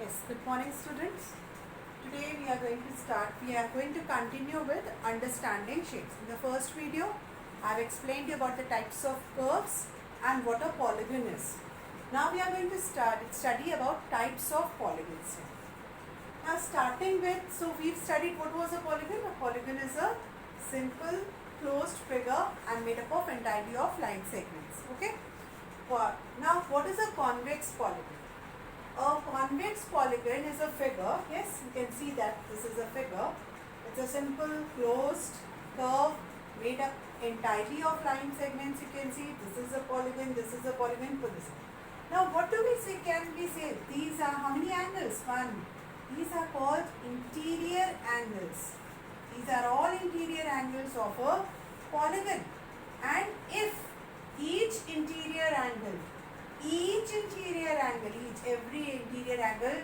Yes, good morning students. Today we are going to continue with understanding shapes. In the first video, I have explained you about the types of curves and what a polygon is. Now we are going to study about types of polygons. Now starting with, so we've studied what was a polygon. A polygon is a simple closed figure and made up of entirely of line segments. Okay. Now what is a convex polygon? A convex polygon is a figure. Yes, you can see that this is a figure. It's a simple closed curve made up entirely of line segments. You can see this is a polygon, this is a polygon for this. Now what do we say? Can we say these are how many angles? One. These are called interior angles. These are all interior angles of a polygon. And if each interior angle, every interior angle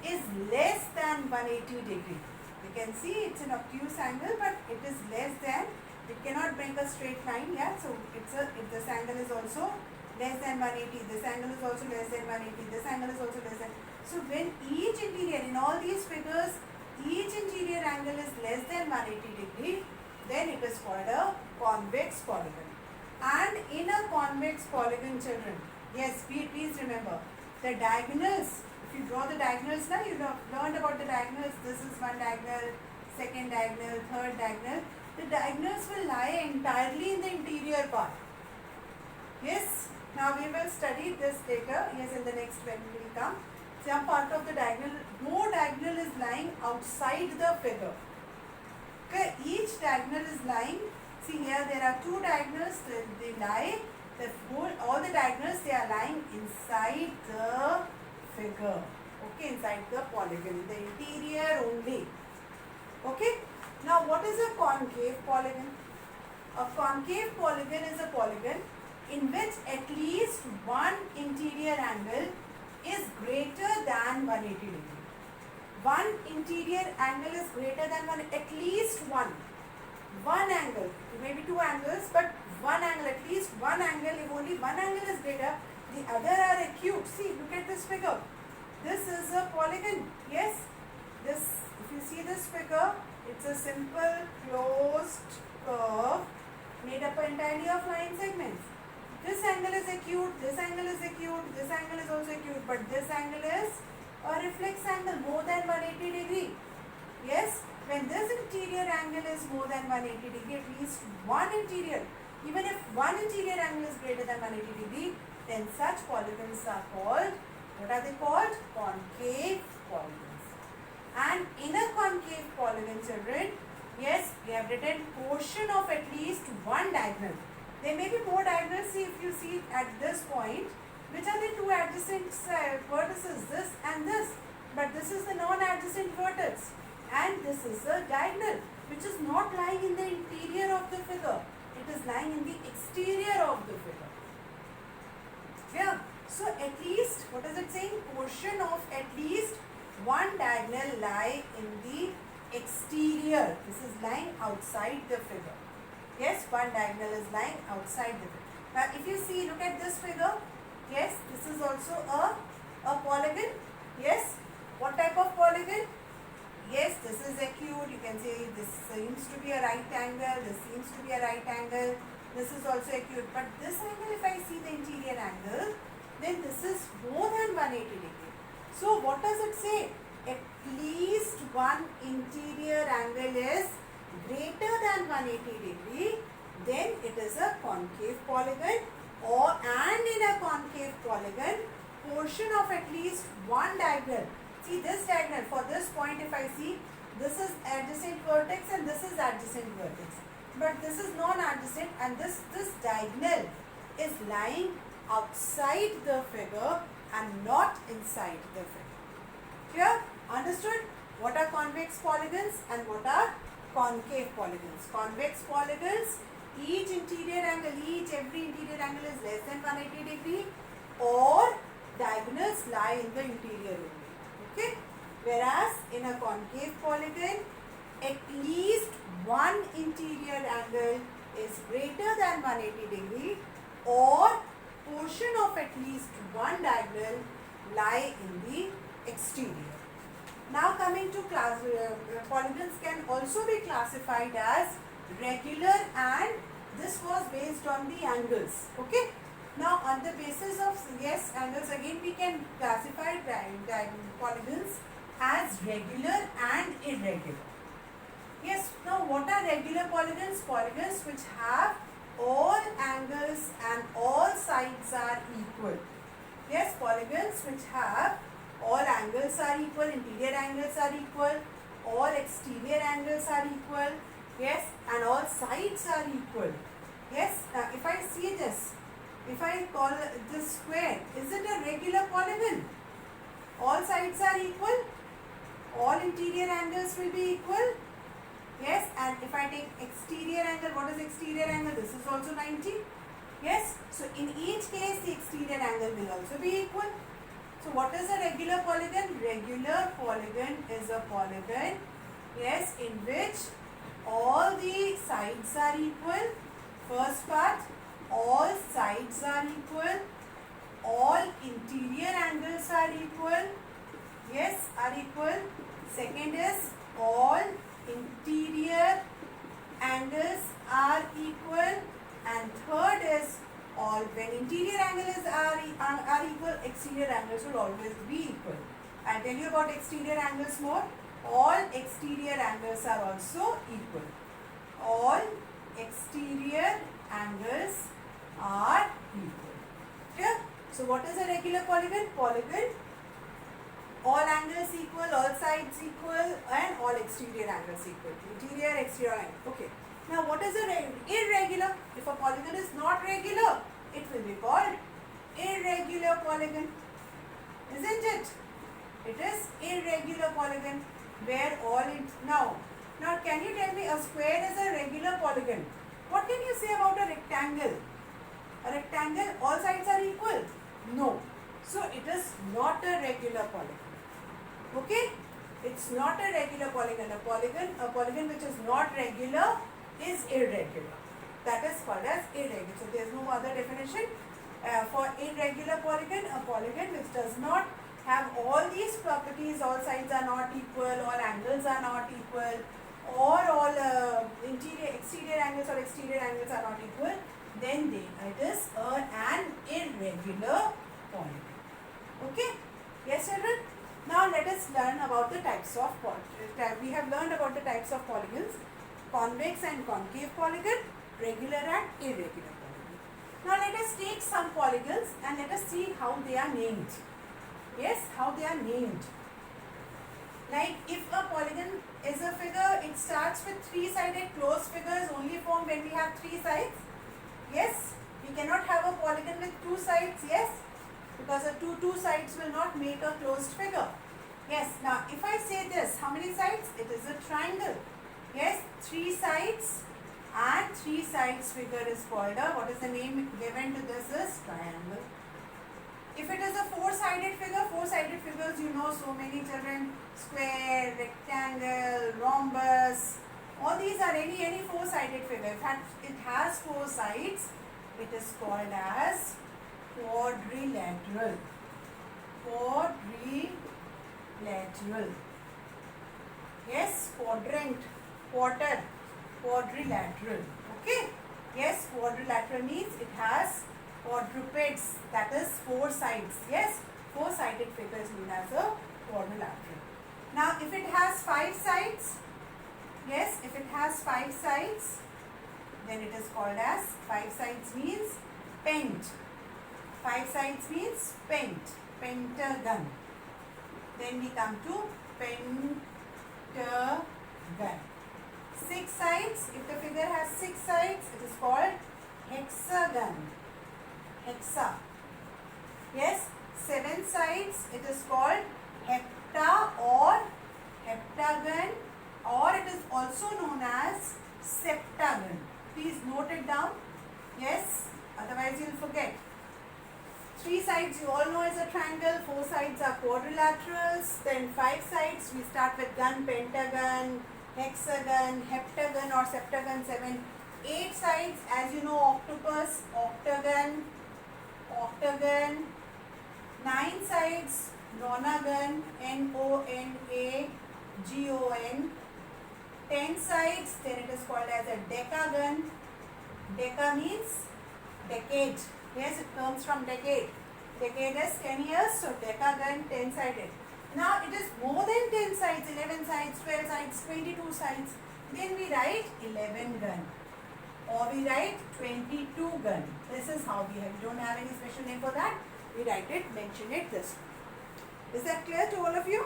is less than 180 degree. You can see it's an obtuse angle, but it is less than, it cannot make a straight line. Yeah, so if this angle is also less than 180, this angle is also less than 180, this angle is also less than. So when each interior, in all these figures, each interior angle is less than 180 degree, then it is called a convex polygon. And in a convex polygon, children, yes, please remember, the diagonals, if you draw the diagonals now, you have learned about the diagonals. This is one diagonal, second diagonal, third diagonal. The diagonals will lie entirely in the interior part. Yes, now we will study this later. Yes, in the next when we will come. Some part of the diagonal, no diagonal is lying outside the figure. Okay, each diagonal is lying. See here, there are two diagonals. They lie. All the diagonals, they are lying inside the figure. Okay, inside the polygon, the interior only. Okay. Now, what is a concave polygon? A concave polygon is a polygon in which at least one interior angle is greater than 180 degree. One interior angle is greater than at least one. One angle, maybe two angles, but one angle, at least one angle. If only one angle is greater, the other are acute. See, look at this figure. This is a polygon. Yes, this, if you see this figure, it's a simple closed curve made up entirely of line segments. This angle is acute, this angle is acute, this angle is also acute, but this angle is a reflex angle more than 180 degree. Yes, when this interior angle is more than 180 degree, at least one interior, even if one interior angle is greater than 180 degree, then such polygons are called, what are they called? Concave polygons. And in a concave polygon, children, yes, we have written portion of at least one diagonal. There may be more diagonals. See, if you see at this point, which are the two adjacent vertices, this and this. But this is the non-adjacent vertex. And this is the diagonal, which is not lying in the interior of the figure. It is lying in the exterior of the figure. Yeah. So at least, what is it saying? Portion of at least one diagonal lie in the exterior. This is lying outside the figure. Yes, one diagonal is lying outside the figure. Now if you see, look at this figure. Yes, this is also a polygon. Yes. What type of polygon? Yes, this is acute. You can say this seems to be a right angle. This seems to be a right angle. This is also acute. But this angle, if I see the interior angle, then this is more than 180 degree. So what does it say? At least one interior angle is greater than 180 degree. Then it is a concave polygon. And in a concave polygon, portion of at least one diagonal. See this diagonal, for this point if I see, this is adjacent vertex and this is adjacent vertex. But this is non-adjacent and this diagonal is lying outside the figure and not inside the figure. Clear? Understood? What are convex polygons and what are concave polygons? Convex polygons, every interior angle is less than 180 degree or diagonals lie in the interior only. Okay, whereas in a concave polygon, at least one interior angle is greater than 180 degree or portion of at least one diagonal lie in the exterior. Now coming to class, polygons can also be classified as regular, and this was based on the angles. Okay. Now on the basis of angles, again we can classify polygons as regular and irregular. Yes, now what are regular polygons? Polygons which have all angles and all sides are equal. Yes, polygons which have all angles are equal, interior angles are equal, all exterior angles are equal. Yes, and all sides are equal. Yes, now if I see this, if I call this square, is it a regular polygon? All sides are equal, all interior angles will be equal. Yes, and if I take exterior angle, what is exterior angle? This is also 90. Yes, so in each case the exterior angle will also be equal. So what is a regular polygon? Regular polygon is a polygon, yes, in which all the sides are equal. First part, all sides are equal, all interior angles are equal. Yes, are equal. Second is all interior angles are equal, and third is all when interior angles are equal, exterior angles will always be equal. I'll tell you about exterior angles more. All exterior angles are also equal. All exterior angles are equal. Clear? So what is a regular polygon? Polygon, all angles equal, all sides equal, and all exterior angles equal. Interior, exterior angle. Okay. Now what is irregular? If a polygon is not regular, it will be called irregular polygon. Isn't it? It is irregular polygon where all now can you tell me a square is a regular polygon? What can you say about a rectangle? A rectangle, all sides are equal? No. So it is not a regular polygon. Okay? It's not a regular polygon. A polygon which is not regular is irregular. That is called as irregular. So there is no other definition for irregular polygon. A polygon which does not have all these properties, all sides are not equal, all angles are not equal, or all exterior angles or exterior angles are not equal, then it is an irregular polygon. Okay? Yes, children? Now let us learn about the types of polygons. We have learned about the types of polygons: convex and concave polygon, regular and irregular polygon. Now let us take some polygons and let us see how they are named. Yes, how they are named. Like if a polygon is a figure, it starts with three-sided closed figures only formed when we have three sides. Yes, we cannot have a polygon with two sides. Yes, because the two sides will not make a closed figure. Yes, now if I say this, how many sides? It is a triangle. Yes, three sides and three sides figure is called a, what is the name given to this is triangle. If it is a four-sided figure, four-sided figures you know so many children, square, rectangle, rhombus, all these are any four-sided figure. If it has four sides, it is called as quadrilateral. Quadrilateral. Yes, quadrant, quarter, quadrilateral. Okay. Yes, quadrilateral means it has quadrupeds, that is four sides. Yes, four-sided figure is known as a quadrilateral. Now, if it has five sides, yes, if it has five sides, then it is called as, five sides means pent. Five sides means pent, pentagon. Then we come to pentagon. Six sides, if the figure has six sides, it is called hexagon. Hexa. Yes, seven sides, it is called hepta or heptagon, or it is also known as septagon. Please note it down. Yes, otherwise you will forget. Three sides you all know is a triangle, four sides are quadrilaterals, then five sides we start with gun, pentagon, hexagon, heptagon or septagon, seven. Eight sides, as you know, octopus, octagon, octagon. Nine sides, Nonagon, Nonagon. 10 sides, then it is called as a decagon. Deca means decade. Yes, it comes from decade. Decade is 10 years, so decagon, 10 sided. Now it is more than 10 sides, 11 sides, 12 sides, 22 sides. Then we write 11 gun. Or we write 22 gun. This is how we have. We don't have any special name for that. We write it, mention it this. Is that clear to all of you?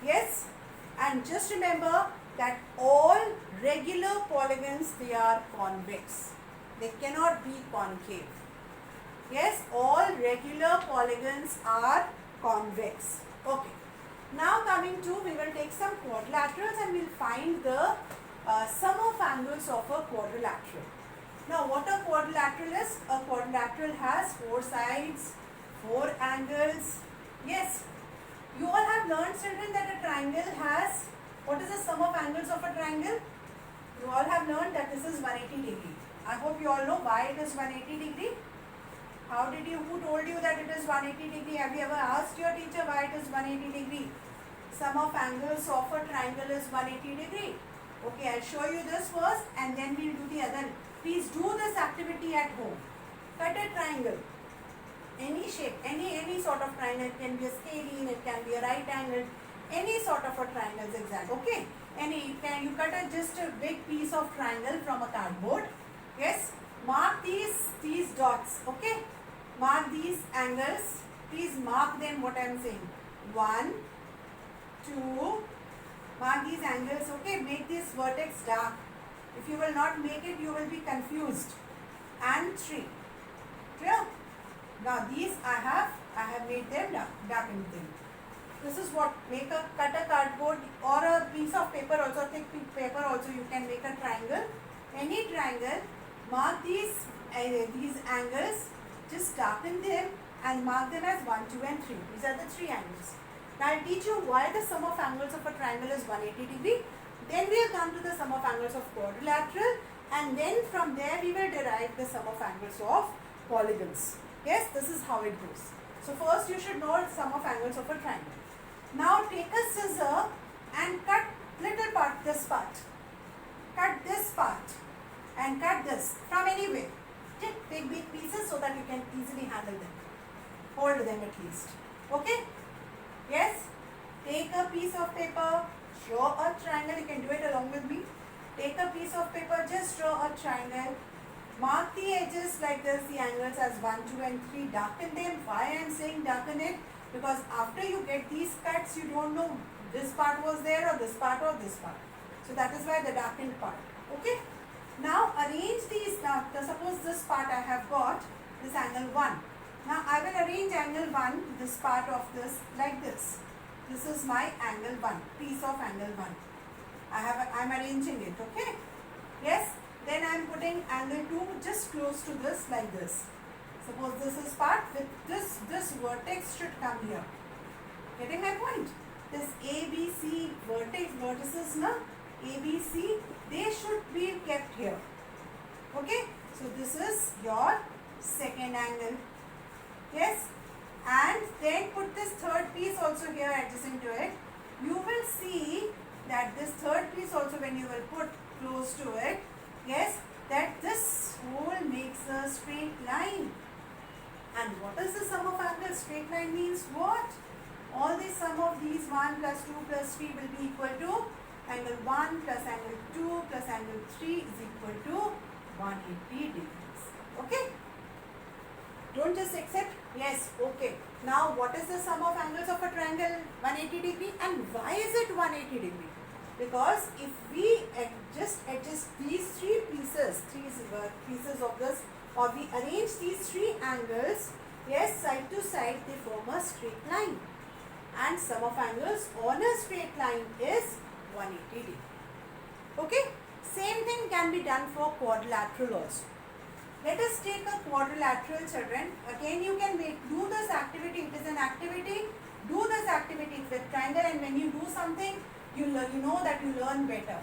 Yes? And just remember that all regular polygons, they are convex. They cannot be concave. Yes, all regular polygons are convex. Okay. Now coming to, we will take some quadrilaterals and we will find the sum of angles of a quadrilateral. Now what a quadrilateral is? A quadrilateral has 4 sides, 4 angles. Yes. You all have learned, children, that a triangle has, what is the sum of angles of a triangle? You all have learned that this is 180 degree. I hope you all know why it is 180 degree. Who told you that it is 180 degree? Have you ever asked your teacher why it is 180 degree? Sum of angles of a triangle is 180 degree. Okay, I'll show you this first and then we'll do the other. Please do this activity at home. Cut a triangle. Any shape, any sort of triangle. It can be a scalene, it can be a right angle, any sort of a triangle is exact. Okay, you cut just a big piece of triangle from a cardboard. Yes, mark these dots. Okay, mark these angles. Please mark them. What I am saying. 1, 2. Mark these angles. Okay, make this vertex dark. If you will not make it, you will be confused. And 3. Clear? Now these I have made them darkened them. This is what cut a cardboard or a piece of paper also, thick paper also, you can make a triangle. Any triangle, mark these angles, just darken them and mark them as 1, 2 and 3. These are the 3 angles. Now I will teach you why the sum of angles of a triangle is 180 degree. Then we will come to the sum of angles of quadrilateral and then from there we will derive the sum of angles of polygons. Yes, this is how it goes. So first you should know the sum of angles of a triangle. Now take a scissor and cut little part, this part. Cut this part and cut this from anywhere. Take big pieces so that you can easily handle them. Hold them at least. Okay? Yes? Take a piece of paper, draw a triangle. You can do it along with me. Take a piece of paper, just draw a triangle. Mark the edges like this, the angles as 1, 2 and 3. Darken them. Why I am saying darken it? Because after you get these cuts, you don't know this part was there or this part or this part. So that is why the darkened part. Okay? Now arrange these. Now suppose this part I have got, this angle 1. Now I will arrange angle 1, this part of this like this. This is my angle 1, piece of angle 1. I am arranging it. Okay? Yes? Then I am putting angle 2 just close to this like this. Suppose this is part with this vertex should come here. Getting my point? This ABC vertices na ABC, they should be kept here. Okay? So this is your second angle. Yes? And then put this third piece also here adjacent to it. You will see that this third piece also when you will put close to it, yes, that this whole makes a straight line. And what is the sum of angles? Straight line means what? All the sum of these 1 plus 2 plus 3 will be equal to angle 1 plus angle 2 plus angle 3 is equal to 180 degrees. Okay? Don't just accept. Yes, okay. Now what is the sum of angles of a triangle? 180 degree. And why is it 180 degree? Because if we just adjust these three pieces of this, or we arrange these 3 angles, yes, side to side, they form a straight line. And sum of angles on a straight line is 180 degree. Okay? Same thing can be done for quadrilateral also. Let us take a quadrilateral, children. Again, you can do this activity. It is an activity. Do this activity with triangle, and when you do something, you know that you learn better.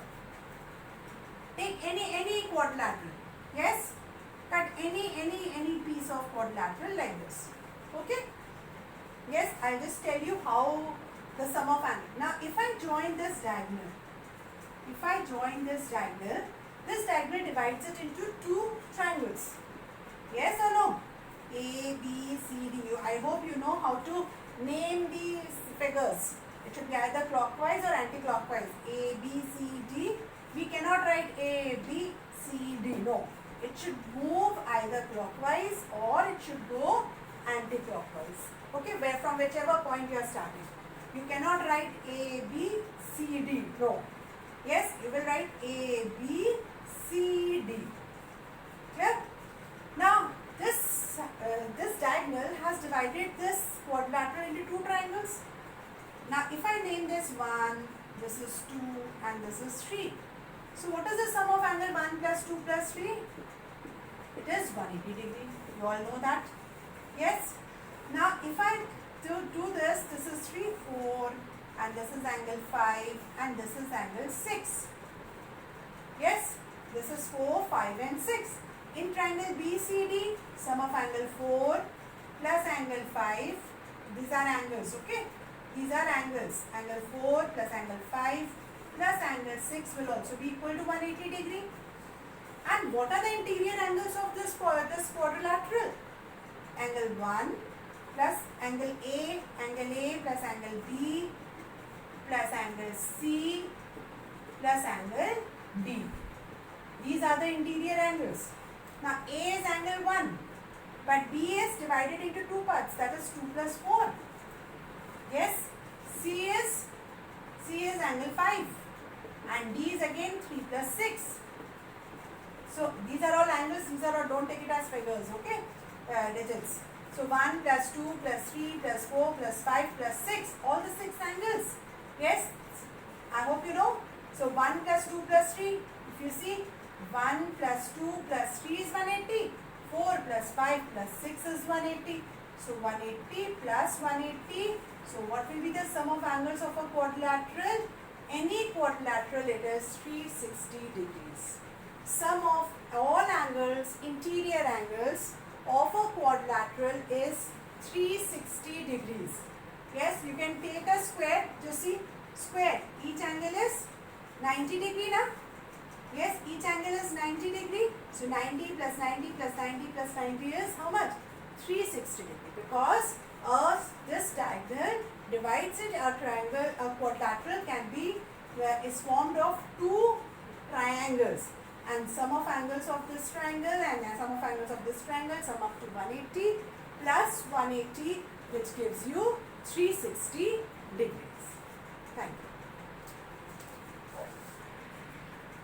Take any quadrilateral. Yes? Cut any piece of quadrilateral like this. Okay? Yes, I'll just tell you how the sum of angle. Now, if I join this diagonal, this diagonal divides it into two triangles. Yes or no? A, B, C, D. I hope you know how to name these figures. It should be either clockwise or anti-clockwise. A, B, C, D. We cannot write A, B, C, D. No. It should move either clockwise or it should go anti-clockwise. Okay, from whichever point you are starting. You cannot write A, B, C, D. No. Yes, you will write A, B, C, D. Clear? Now, this diagonal has divided this quadrilateral into two triangles. Now, if I name this 1, this is 2 and this is 3. So, what is the sum of angle 1 plus 2 plus 3? It is 180 degree. You all know that? Yes? Now, if I do this, this is 3, 4 and this is angle 5 and this is angle 6. Yes? This is 4, 5 and 6. In triangle BCD, sum of angle 4 plus angle 5. These are angles, okay? These are angles. Angle 4 plus angle 5 plus angle 6 will also be equal to 180 degree. And what are the interior angles of this quadrilateral? Angle 1 plus angle A plus angle B plus angle C plus angle D. These are the interior angles. Now A is angle 1, but B is divided into two parts, that is 2 plus 4. Yes, C is angle 5 and D is again 3 plus 6. So these are all angles, these are all, don't take it as figures, okay, digits. So 1 plus 2 plus 3 plus 4 plus 5 plus 6, all the 6 angles. Yes, I hope you know. So 1 plus 2 plus 3, if you see, 1 plus 2 plus 3 is 180, 4 plus 5 plus 6 is 180. So 180 plus 180. So what will be the sum of angles of a quadrilateral? Any quadrilateral, it is 360 degrees. Sum of all angles, interior angles of a quadrilateral is 360 degrees. Yes, you can take a square, just see, square, each angle is 90 degree now. Yes, each angle is 90 degree. So 90 plus 90 plus 90 plus 90 is how much? 360 degree. Because this diagonal divides it, a triangle, a quadrilateral can be, is formed of two triangles. And sum of angles of this triangle and sum of angles of this triangle sum up to 180 plus 180, which gives you 360 degree.